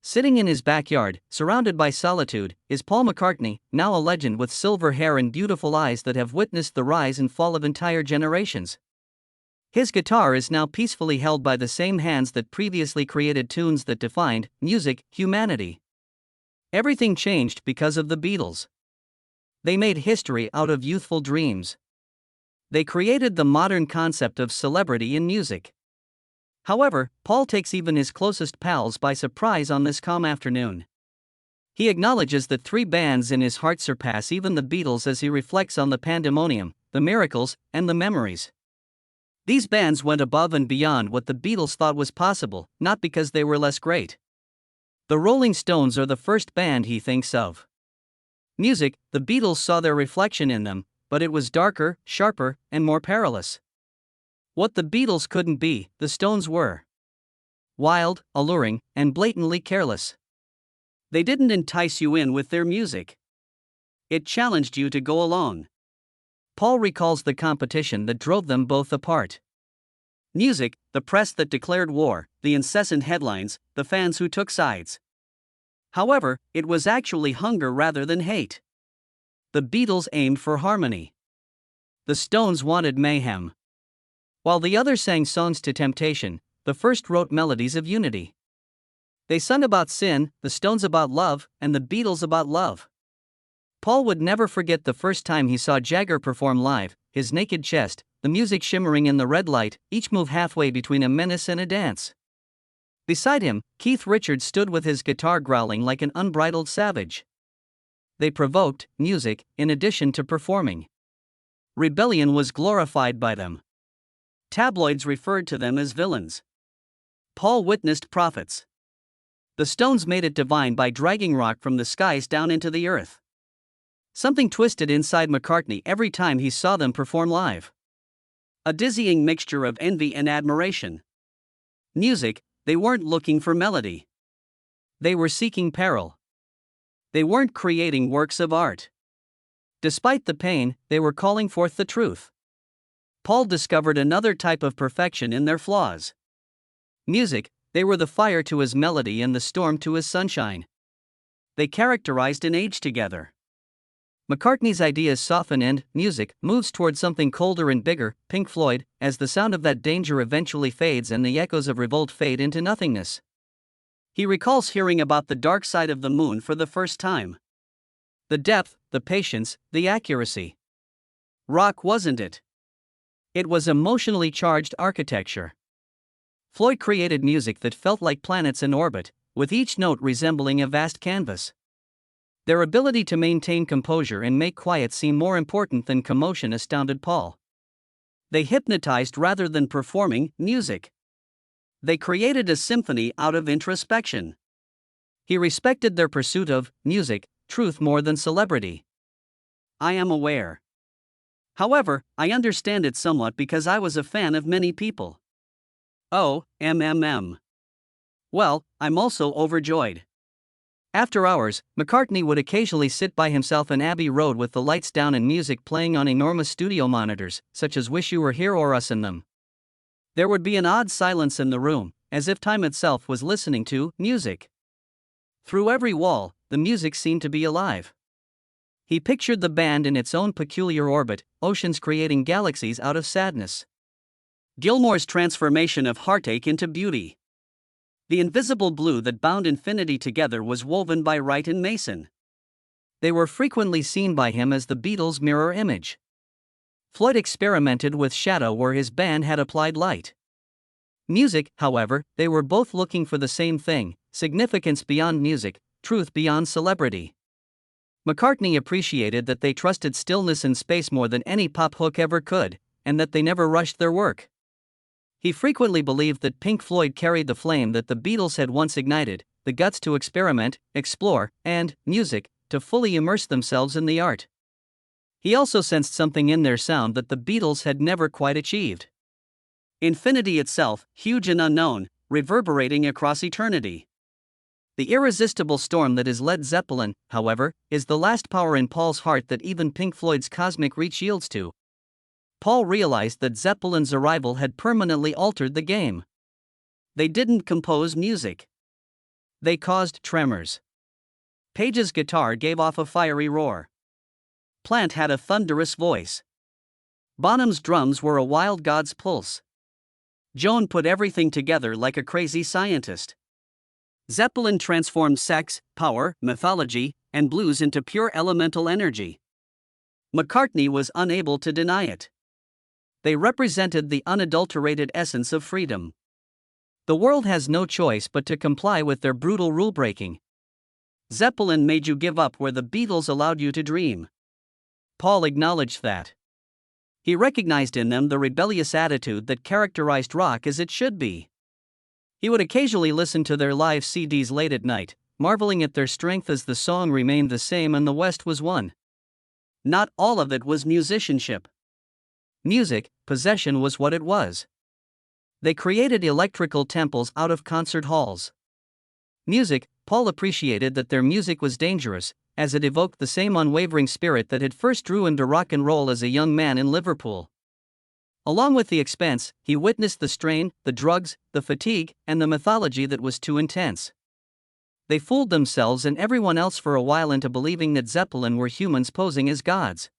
Sitting in his backyard, surrounded by solitude, is Paul McCartney, now a legend with silver hair and beautiful eyes that have witnessed the rise and fall of entire generations. His guitar is now peacefully held by the same hands that previously created tunes that defined music humanity. Everything changed because of the Beatles. They made history out of youthful dreams. They created the modern concept of celebrity in music. However, Paul takes even his closest pals by surprise on this calm afternoon. He acknowledges that 3 bands in his heart surpass even the Beatles as he reflects on the pandemonium, the miracles, and the memories. These bands went above and beyond what the Beatles thought was possible, not because they were less great. The Rolling Stones are the first band he thinks of. Music, the Beatles saw their reflection in them, but it was darker, sharper, and more perilous. What the Beatles couldn't be, the Stones were. Wild, alluring, and blatantly careless. They didn't entice you in with their music. It challenged you to go along. Paul recalls the competition that drove them both apart. Music, the press that declared war, the incessant headlines, the fans who took sides. However, it was actually hunger rather than hate. The Beatles aimed for harmony. The Stones wanted mayhem. While the others sang songs to temptation, the first wrote melodies of unity. They sung about sin, the Stones about love, and the Beatles about love. Paul would never forget the first time he saw Jagger perform live, his naked chest, the music shimmering in the red light, each move halfway between a menace and a dance. Beside him, Keith Richards stood with his guitar growling like an unbridled savage. They provoked music, in addition to performing. Rebellion was glorified by them. Tabloids referred to them as villains. Paul witnessed prophets. The Stones made it divine by dragging rock from the skies down into the earth. Something twisted inside McCartney every time he saw them perform live. A dizzying mixture of envy and admiration. Music, they weren't looking for melody. They were seeking peril. They weren't creating works of art. Despite the pain, they were calling forth the truth. Paul discovered another type of perfection in their flaws. Music, they were the fire to his melody and the storm to his sunshine. They characterized an age together. McCartney's ideas soften and music moves toward something colder and bigger, Pink Floyd, as the sound of that danger eventually fades and the echoes of revolt fade into nothingness. He recalls hearing about the dark side of the moon for the first time. The depth, the patience, the accuracy. Rock wasn't it? It was emotionally charged architecture. Floyd created music that felt like planets in orbit, with each note resembling a vast canvas. Their ability to maintain composure and make quiet seem more important than commotion astounded Paul. They hypnotized rather than performing music. They created a symphony out of introspection. He respected their pursuit of music, truth more than celebrity. I am aware. However, I understand it somewhat because I was a fan of many people. Oh, Well, I'm also overjoyed. After hours, McCartney would occasionally sit by himself in Abbey Road with the lights down and music playing on enormous studio monitors, such as Wish You Were Here or Us in Them. There would be an odd silence in the room, as if time itself was listening to music. Through every wall, the music seemed to be alive. He pictured the band in its own peculiar orbit, oceans creating galaxies out of sadness. Gilmore's transformation of heartache into beauty. The invisible blue that bound infinity together was woven by Wright and Mason. They were frequently seen by him as the Beatles' mirror image. Floyd experimented with shadow where his band had applied light. Music, however, they were both looking for the same thing, significance beyond music, truth beyond celebrity. McCartney appreciated that they trusted stillness and space more than any pop hook ever could, and that they never rushed their work. He frequently believed that Pink Floyd carried the flame that the Beatles had once ignited, the guts to experiment, explore, and, music, to fully immerse themselves in the art. He also sensed something in their sound that the Beatles had never quite achieved. Infinity itself, huge and unknown, reverberating across eternity. The irresistible storm that is Led Zeppelin, however, is the last power in Paul's heart that even Pink Floyd's cosmic reach yields to. Paul realized that Zeppelin's arrival had permanently altered the game. They didn't compose music. They caused tremors. Page's guitar gave off a fiery roar. Plant had a thunderous voice. Bonham's drums were a wild god's pulse. Joan put everything together like a crazy scientist. Zeppelin transformed sex, power, mythology, and blues into pure elemental energy. McCartney was unable to deny it. They represented the unadulterated essence of freedom. The world has no choice but to comply with their brutal rule-breaking. Zeppelin made you give up where the Beatles allowed you to dream. Paul acknowledged that. He recognized in them the rebellious attitude that characterized rock as it should be. He would occasionally listen to their live CDs late at night, marveling at their strength as the song remained the same and the West was won. Not all of it was musicianship. Music, possession was what it was. They created electrical temples out of concert halls. Music, Paul appreciated that their music was dangerous, as it evoked the same unwavering spirit that had first drew him to rock and roll as a young man in Liverpool. Along with the expense, he witnessed the strain, the drugs, the fatigue, and the mythology that was too intense. They fooled themselves and everyone else for a while into believing that Zeppelin were humans posing as gods.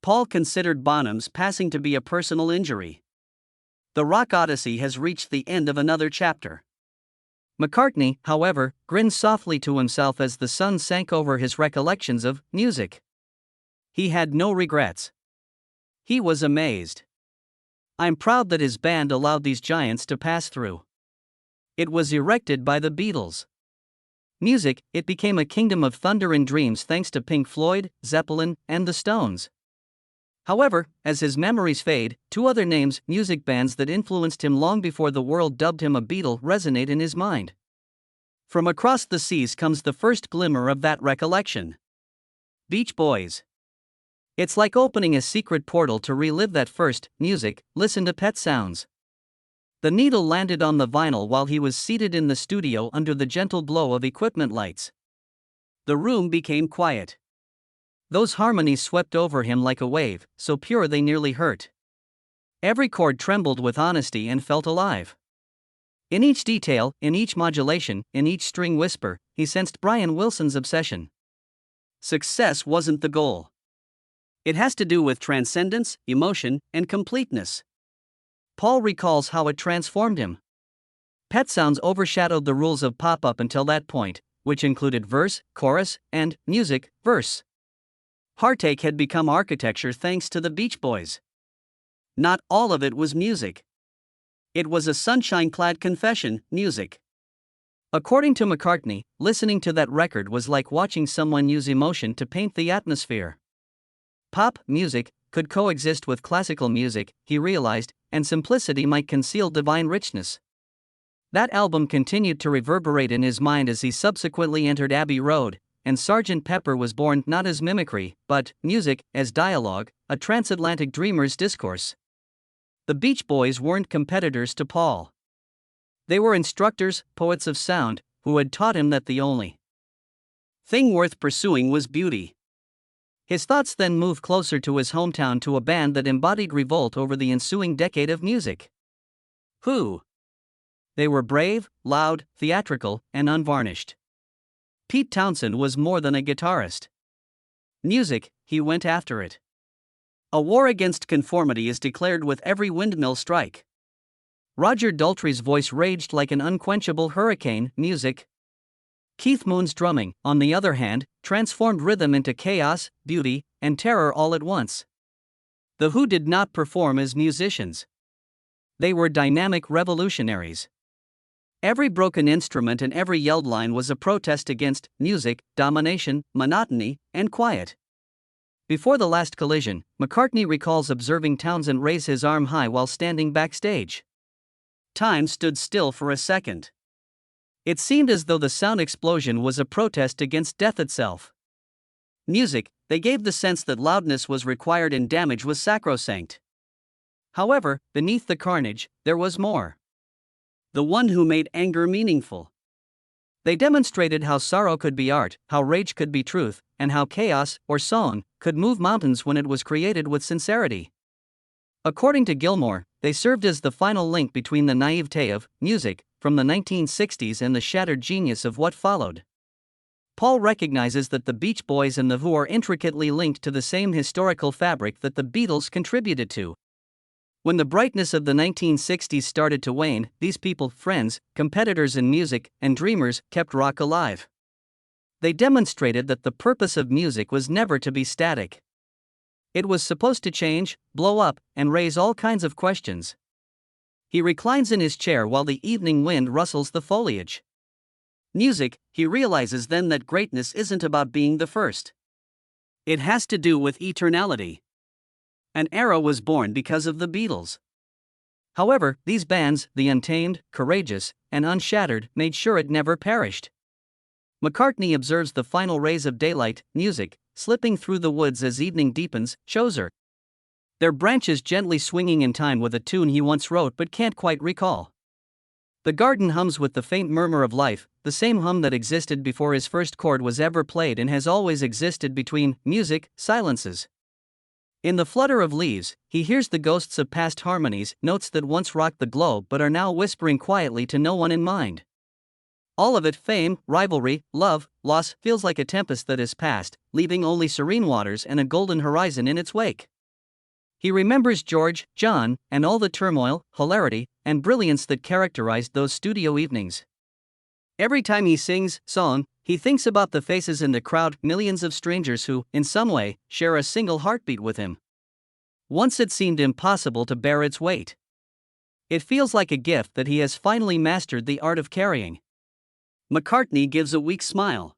Paul considered Bonham's passing to be a personal injury. The rock odyssey has reached the end of another chapter. McCartney, however, grinned softly to himself as the sun sank over his recollections of music. He had no regrets. He was amazed. I'm proud that his band allowed these giants to pass through. It was erected by the Beatles. Music, it became a kingdom of thunder and dreams thanks to Pink Floyd, Zeppelin, and the Stones. However, as his memories fade, two other names, music bands that influenced him long before the world dubbed him a Beatle, resonate in his mind. From across the seas comes the first glimmer of that recollection. Beach Boys. It's like opening a secret portal to relive that first music. Listen to Pet Sounds. The needle landed on the vinyl while he was seated in the studio under the gentle glow of equipment lights. The room became quiet. Those harmonies swept over him like a wave, so pure they nearly hurt. Every chord trembled with honesty and felt alive. In each detail, in each modulation, in each string whisper, he sensed Brian Wilson's obsession. Success wasn't the goal. It has to do with transcendence, emotion, and completeness. Paul recalls how it transformed him. Pet Sounds overshadowed the rules of pop up until that point, which included verse, chorus, and music, verse. Heartache had become architecture thanks to the Beach Boys. Not all of it was music. It was a sunshine-clad confession, music. According to McCartney, listening to that record was like watching someone use emotion to paint the atmosphere. Pop music could coexist with classical music, he realized, and simplicity might conceal divine richness. That album continued to reverberate in his mind as he subsequently entered Abbey Road, and Sgt. Pepper was born not as mimicry, but music as dialogue, a transatlantic dreamer's discourse. The Beach Boys weren't competitors to Paul. They were instructors, poets of sound, who had taught him that the only thing worth pursuing was beauty. His thoughts then moved closer to his hometown, to a band that embodied revolt over the ensuing decade of music. Who? They were brave, loud, theatrical, and unvarnished. Pete Townshend was more than a guitarist. Music, he went after it. A war against conformity is declared with every windmill strike. Roger Daltrey's voice raged like an unquenchable hurricane. Music. Keith Moon's drumming, on the other hand, transformed rhythm into chaos, beauty, and terror all at once. The Who did not perform as musicians. They were dynamic revolutionaries. Every broken instrument and every yelled line was a protest against music, domination, monotony, and quiet. Before the last collision, McCartney recalls observing Townshend raise his arm high while standing backstage. Time stood still for a second. It seemed as though the sound explosion was a protest against death itself. Music, they gave the sense that loudness was required and damage was sacrosanct. However, beneath the carnage, there was more. The one who made anger meaningful. They demonstrated how sorrow could be art, how rage could be truth, and how chaos, or song, could move mountains when it was created with sincerity. According to Gilmour, they served as the final link between the naivete of music from the 1960s and the shattered genius of what followed. Paul recognizes that the Beach Boys and The Who are intricately linked to the same historical fabric that the Beatles contributed to. When the brightness of the 1960s started to wane, these people, friends, competitors in music, and dreamers, kept rock alive. They demonstrated that the purpose of music was never to be static. It was supposed to change, blow up, and raise all kinds of questions. He reclines in his chair while the evening wind rustles the foliage. Music, he realizes then that greatness isn't about being the first. It has to do with eternality. An era was born because of the Beatles. However, these bands, the Untamed, Courageous, and Unshattered, made sure it never perished. McCartney observes the final rays of daylight, music, slipping through the woods as evening deepens, shows her. Their branches gently swinging in time with a tune he once wrote but can't quite recall. The garden hums with the faint murmur of life, the same hum that existed before his first chord was ever played and has always existed between music silences. In the flutter of leaves, he hears the ghosts of past harmonies, notes that once rocked the globe but are now whispering quietly to no one in mind. All of it, fame, rivalry, love, loss, feels like a tempest that has passed, leaving only serene waters and a golden horizon in its wake. He remembers George, John, and all the turmoil, hilarity, and brilliance that characterized those studio evenings. Every time he sings song, he thinks about the faces in the crowd, millions of strangers who, in some way, share a single heartbeat with him. Once it seemed impossible to bear its weight. It feels like a gift that he has finally mastered the art of carrying. McCartney gives a weak smile.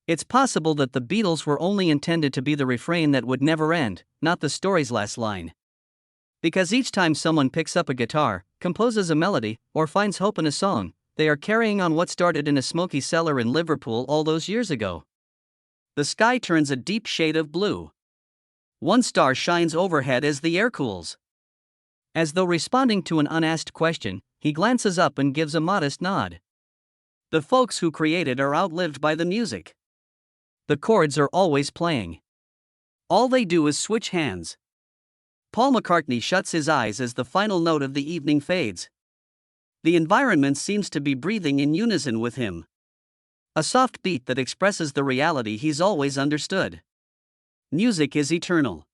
It's possible that the Beatles were only intended to be the refrain that would never end, not the story's last line. Because each time someone picks up a guitar, composes a melody, or finds hope in a song, they are carrying on what started in a smoky cellar in Liverpool all those years ago. The sky turns a deep shade of blue. One star shines overhead as the air cools. As though responding to an unasked question, he glances up and gives a modest nod. The folks who created are outlived by the music. The chords are always playing. All they do is switch hands. Paul McCartney shuts his eyes as the final note of the evening fades. The environment seems to be breathing in unison with him. A soft beat that expresses the reality he's always understood. Music is eternal.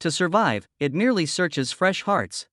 To survive, it merely searches fresh hearts.